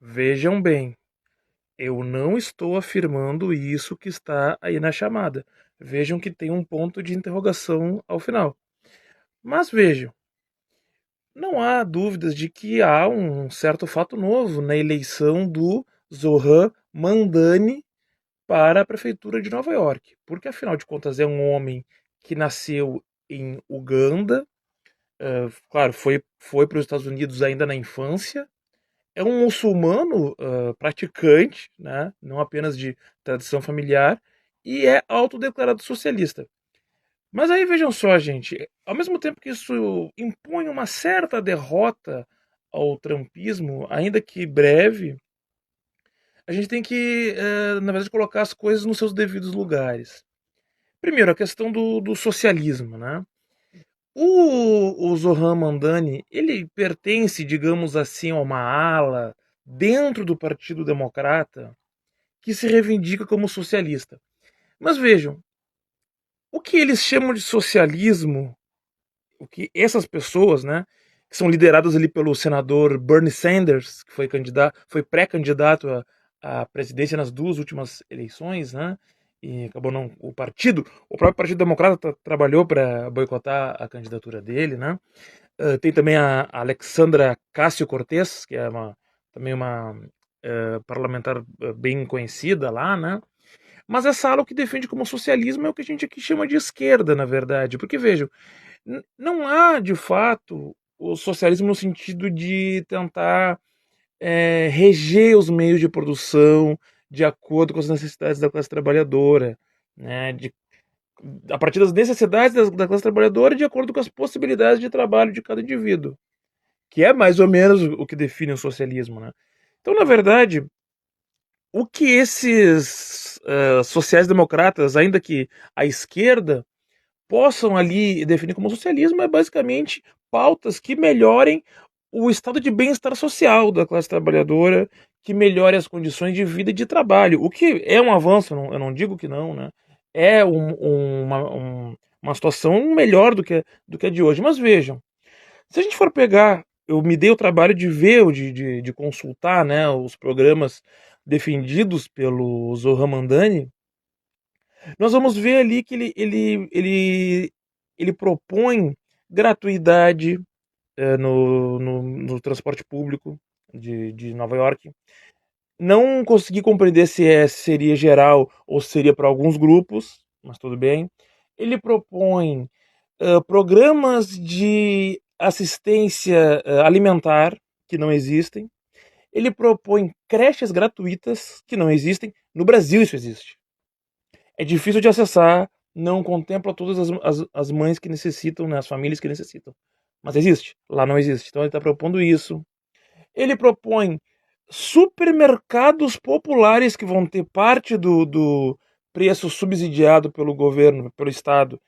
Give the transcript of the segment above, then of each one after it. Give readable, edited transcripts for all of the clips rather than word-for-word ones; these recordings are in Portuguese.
Vejam bem, eu não estou afirmando isso que está aí na chamada. Vejam que tem um ponto de interrogação ao final. Mas vejam, não há dúvidas de que há um certo fato novo na eleição do Zohran Mamdani para a prefeitura de Nova York. Porque, afinal de contas, é um homem que nasceu em Uganda, claro, foi para os Estados Unidos ainda na infância, é um muçulmano praticante, né, não apenas de tradição familiar, e é autodeclarado socialista. Mas aí vejam só, gente, ao mesmo tempo que isso impõe uma certa derrota ao trumpismo, ainda que breve, a gente tem que, na verdade, colocar as coisas nos seus devidos lugares. Primeiro, a questão do socialismo, né? O Zohran Mamdani, ele pertence, digamos assim, a uma ala dentro do Partido Democrata que se reivindica como socialista. Mas vejam, o que eles chamam de socialismo, o que essas pessoas, né, que são lideradas ali pelo senador Bernie Sanders, que foi pré-candidato à presidência nas duas últimas eleições, né, e acabou não o próprio Partido Democrata trabalhou para boicotar a candidatura dele, né. Tem também a Alexandra Ocasio-Cortez, que é também uma parlamentar bem conhecida lá, né? Mas essa ala que defende como socialismo é o que a gente aqui chama de esquerda, na verdade. Porque, vejam, não há, de fato, o socialismo no sentido de tentar reger os meios de produção de acordo com as necessidades da classe trabalhadora, né? A partir das necessidades da classe trabalhadora e de acordo com as possibilidades de trabalho de cada indivíduo, que é mais ou menos o que define o socialismo, né? Então, na verdade, o que esses sociais-democratas, ainda que à esquerda, possam ali definir como socialismo é basicamente pautas que melhorem o estado de bem-estar social da classe trabalhadora, que melhore as condições de vida e de trabalho, o que é um avanço, eu não digo que não, né? É uma situação melhor do que a de hoje. Mas vejam, se a gente for pegar, eu me dei o trabalho de ver, de consultar, né, os programas defendidos pelo Zohran Mamdani, nós vamos ver ali que ele propõe gratuidade no transporte público de Nova York. Não consegui compreender se seria geral ou seria para alguns grupos, mas tudo bem. Ele propõe programas de assistência alimentar que não existem. Ele propõe creches gratuitas que não existem. No Brasil isso existe. É difícil de acessar, não contempla todas as mães que necessitam, né, as famílias que necessitam. Mas existe, lá não existe. Então ele está propondo isso. Ele propõe supermercados populares que vão ter parte do preço subsidiado pelo governo, pelo Estado.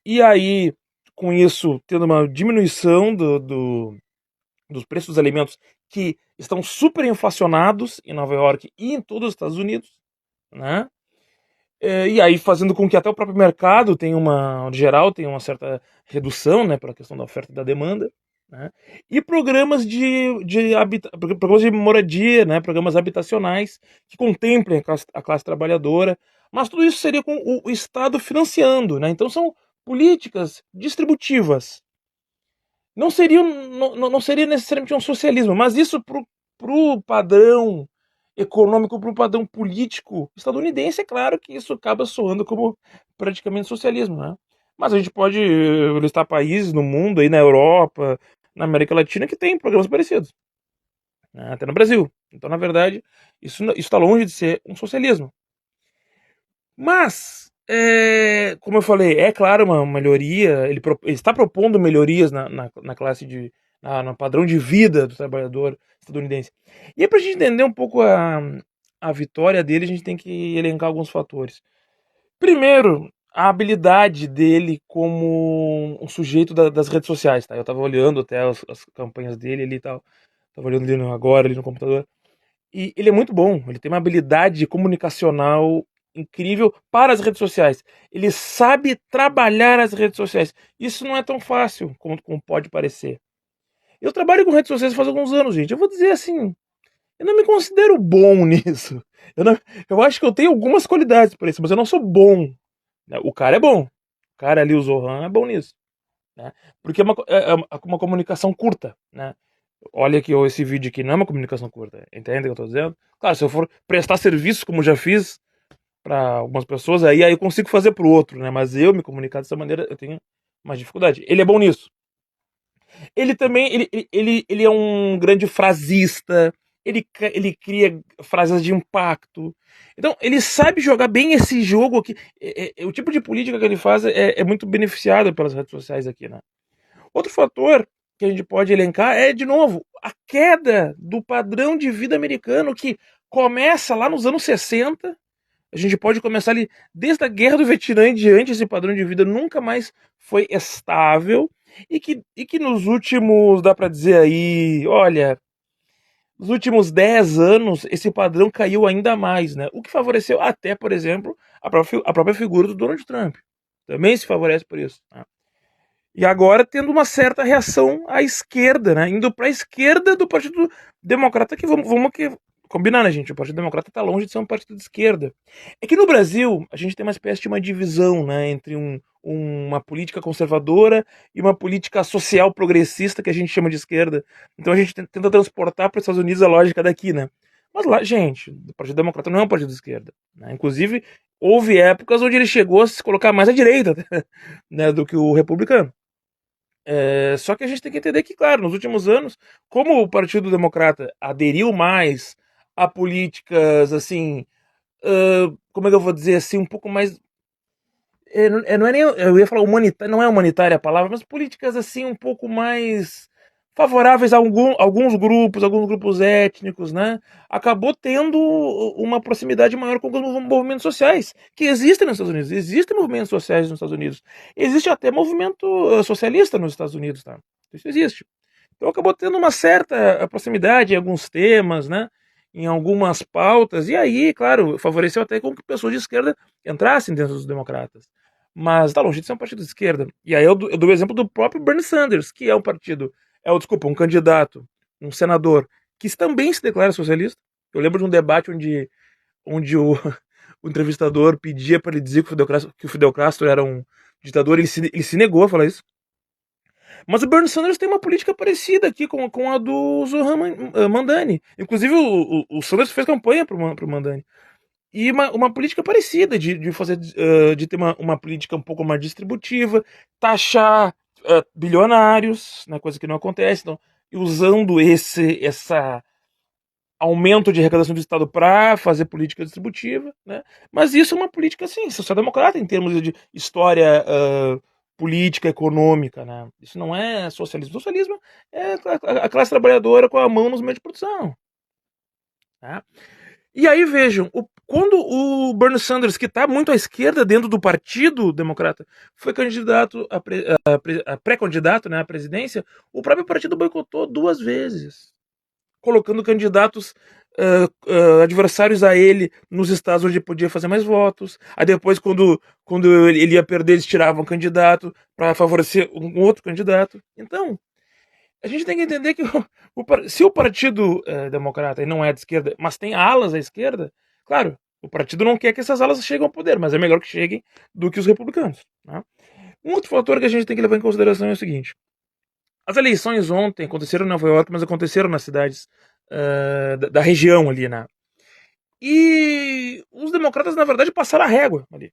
E aí, com isso, tendo uma diminuição dos preços dos alimentos que estão super inflacionados em Nova York e em todos os Estados Unidos, né? E aí fazendo com que até o próprio mercado tenha geral, tenha uma certa redução, né, pela questão da oferta e da demanda, né? E programas de moradia, né, programas habitacionais que contemplem a classe trabalhadora, mas tudo isso seria com o Estado financiando, né? Então são políticas distributivas. Não seria necessariamente um socialismo, mas isso pro padrão econômico, pro padrão político estadunidense, é claro que isso acaba soando como praticamente socialismo, né? Mas a gente pode listar países no mundo, aí na Europa, na América Latina, que tem programas parecidos, né? Até no Brasil. Então, na verdade, isso está longe de ser um socialismo. Mas, como eu falei, é claro uma melhoria, ele está propondo melhorias na classe no padrão de vida do trabalhador estadunidense. E aí, para a gente entender um pouco a vitória dele, a gente tem que elencar alguns fatores. Primeiro, a habilidade dele como um sujeito das redes sociais, tá? Eu estava olhando até as campanhas dele ali e tal, estava olhando agora ali no computador. E ele é muito bom, ele tem uma habilidade comunicacional incrível para as redes sociais. Ele sabe trabalhar as redes sociais. Isso não é tão fácil como pode parecer. Eu trabalho com redes sociais faz alguns anos, gente. Eu vou dizer assim, Eu não me considero bom nisso. Eu acho que eu tenho algumas qualidades para isso, mas eu não sou bom. Né? O cara é bom. O cara ali, o Zohan, é bom nisso. Né? Porque é uma comunicação curta. Né? Olha que esse vídeo aqui não é uma comunicação curta. Entende o que eu estou dizendo? Claro, se eu for prestar serviço, como já fiz para algumas pessoas, aí eu consigo fazer para o outro. Né? Mas eu me comunicar dessa maneira, eu tenho mais dificuldade. Ele é bom nisso. Ele também, ele é um grande frasista, ele cria frases de impacto. Então, ele sabe jogar bem esse jogo aqui. O tipo de política que ele faz é muito beneficiado pelas redes sociais aqui, né? Outro fator que a gente pode elencar é, de novo, a queda do padrão de vida americano que começa lá nos anos 60. A gente pode começar ali desde a Guerra do Vietnã em diante, esse padrão de vida nunca mais foi estável e que nos últimos, dá para dizer aí, olha, nos últimos 10 anos esse padrão caiu ainda mais, né? O que favoreceu até, por exemplo, a própria figura do Donald Trump. Também se favorece por isso. Né? E agora tendo uma certa reação à esquerda, né? Indo para a esquerda do Partido Democrata, que vamos que combinar, né, gente? O Partido Democrata está longe de ser um partido de esquerda. É que no Brasil a gente tem uma espécie de uma divisão, né, entre uma política conservadora e uma política social progressista que a gente chama de esquerda. Então a gente tenta transportar para os Estados Unidos a lógica daqui, né? Mas lá, gente, o Partido Democrata não é um partido de esquerda. Né? Inclusive, houve épocas onde ele chegou a se colocar mais à direita né, do que o republicano. Só que a gente tem que entender que, claro, nos últimos anos, como o Partido Democrata aderiu mais a políticas, assim, como é que eu vou dizer assim, um pouco mais. Não é nem. Eu ia falar humanitária, não é humanitária a palavra, mas políticas, assim, um pouco mais favoráveis a alguns grupos étnicos, né? Acabou tendo uma proximidade maior com os movimentos sociais que existem nos Estados Unidos. Existem movimentos sociais nos Estados Unidos. Existe até movimento socialista nos Estados Unidos, tá? Isso existe. Então acabou tendo uma certa proximidade em alguns temas, né? Em algumas pautas, e aí, claro, favoreceu até com que pessoas de esquerda entrassem dentro dos democratas. Mas tá longe de ser um partido de esquerda. E aí eu dou o exemplo do próprio Bernie Sanders, que é um partido, um candidato, um senador, que também se declara socialista. Eu lembro de um debate onde o entrevistador pedia para ele dizer que o Fidel Castro era um ditador, ele se negou a falar isso. Mas o Bernie Sanders tem uma política parecida aqui com a do Zohran Mandani. Inclusive, o Sanders fez campanha para o Mandani. E uma política parecida de fazer de ter uma política um pouco mais distributiva, taxar bilionários, né, coisa que não acontece, então, e usando essa aumento de arrecadação do Estado para fazer política distributiva, né? Mas isso é uma política assim, social-democrata em termos de história política, econômica, né? Isso não é socialismo. Socialismo é a classe trabalhadora com a mão nos meios de produção. Tá? E aí vejam, quando o Bernie Sanders, que está muito à esquerda dentro do Partido Democrata, foi candidato a pré-candidato, né, à presidência, o próprio partido boicotou 2 vezes, colocando candidatos adversários a ele nos estados onde podia fazer mais votos. Aí depois, quando ele ia perder, eles tiravam o candidato para favorecer um outro candidato. Então, a gente tem que entender que se o Partido Democrata não é de esquerda, mas tem alas à esquerda, claro, o partido não quer que essas alas cheguem ao poder, mas é melhor que cheguem do que os republicanos. Né? Um outro fator que a gente tem que levar em consideração é o seguinte: as eleições ontem aconteceram em Nova York, mas aconteceram nas cidades da região ali, né? E os democratas, na verdade, passaram a régua ali.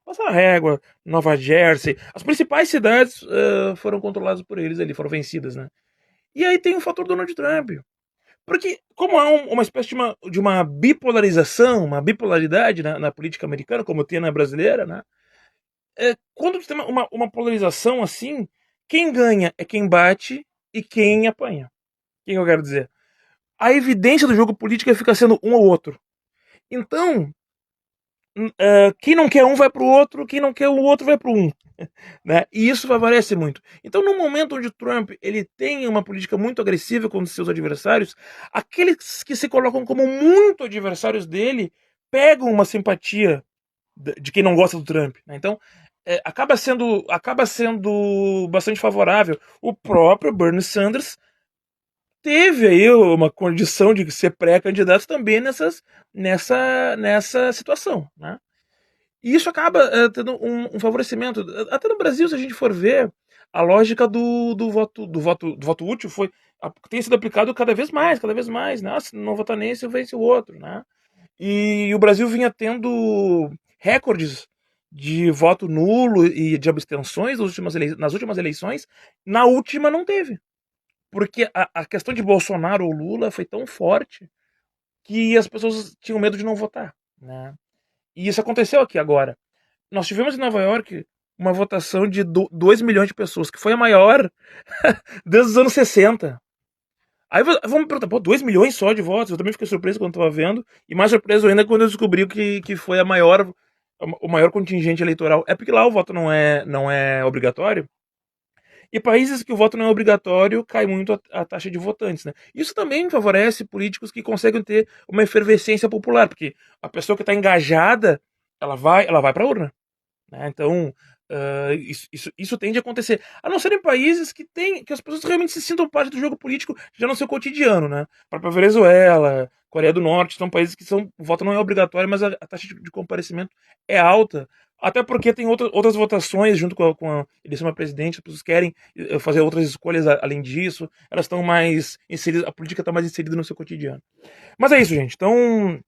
Passaram a régua, Nova Jersey, as principais cidades foram controladas por eles ali, foram vencidas, né? E aí tem o fator Donald Trump. Porque, como há uma espécie de uma bipolarização, uma bipolaridade na política americana, como tem na brasileira, né? Quando tem uma polarização assim, quem ganha é quem bate e quem apanha. O que eu quero dizer? A evidência do jogo político fica sendo um ou outro. Então, quem não quer um vai pro outro, quem não quer o outro vai pro um. Né? E isso favorece muito. Então, no momento onde Trump ele tem uma política muito agressiva com os seus adversários, aqueles que se colocam como muito adversários dele pegam uma simpatia de quem não gosta do Trump. Né? Então, acaba sendo bastante favorável. O próprio Bernie Sanders teve aí uma condição de ser pré-candidato também nessa situação, né? E isso acaba tendo um favorecimento. Até no Brasil, se a gente for ver, a lógica do voto útil tem sido aplicado cada vez mais, né? Se não votar nesse, vence o outro, né? E o Brasil vinha tendo recordes de voto nulo e de abstenções nas últimas eleições. Na última não teve. Porque a questão de Bolsonaro ou Lula foi tão forte que as pessoas tinham medo de não votar, né? E isso aconteceu aqui agora. Nós tivemos em Nova York uma votação de 2 milhões de pessoas, que foi a maior desde os anos 60. Aí vamos me perguntar, pô, 2 milhões só de votos? Eu também fiquei surpreso quando estava vendo, e mais surpreso ainda quando eu descobri que foi o maior contingente eleitoral. É porque lá o voto não é obrigatório, e países que o voto não é obrigatório, cai muito a taxa de votantes, né? Isso também favorece políticos que conseguem ter uma efervescência popular, porque a pessoa que está engajada, ela vai para a urna, né? Então, isso tende a acontecer. A não ser em países que as pessoas realmente se sintam parte do jogo político já no seu cotidiano, né? A própria Venezuela, Coreia do Norte, são países que o voto não é obrigatório, mas a taxa de comparecimento é alta. Até porque tem outras votações junto com a eleição a presidente, as pessoas querem fazer outras escolhas além disso, elas estão mais inseridas, a política está mais inserida no seu cotidiano. Mas é isso, gente. Então,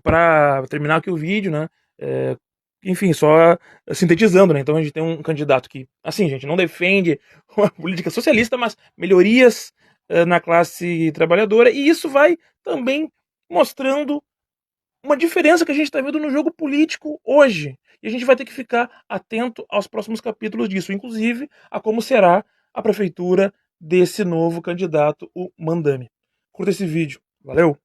para terminar aqui o vídeo, né? é, Enfim, só sintetizando, né? Então a gente tem um candidato que, assim, gente, não defende uma política socialista, mas melhorias na classe trabalhadora, e isso vai também mostrando uma diferença que a gente está vendo no jogo político hoje. E a gente vai ter que ficar atento aos próximos capítulos disso, inclusive a como será a prefeitura desse novo candidato, o Mandami. Curta esse vídeo. Valeu!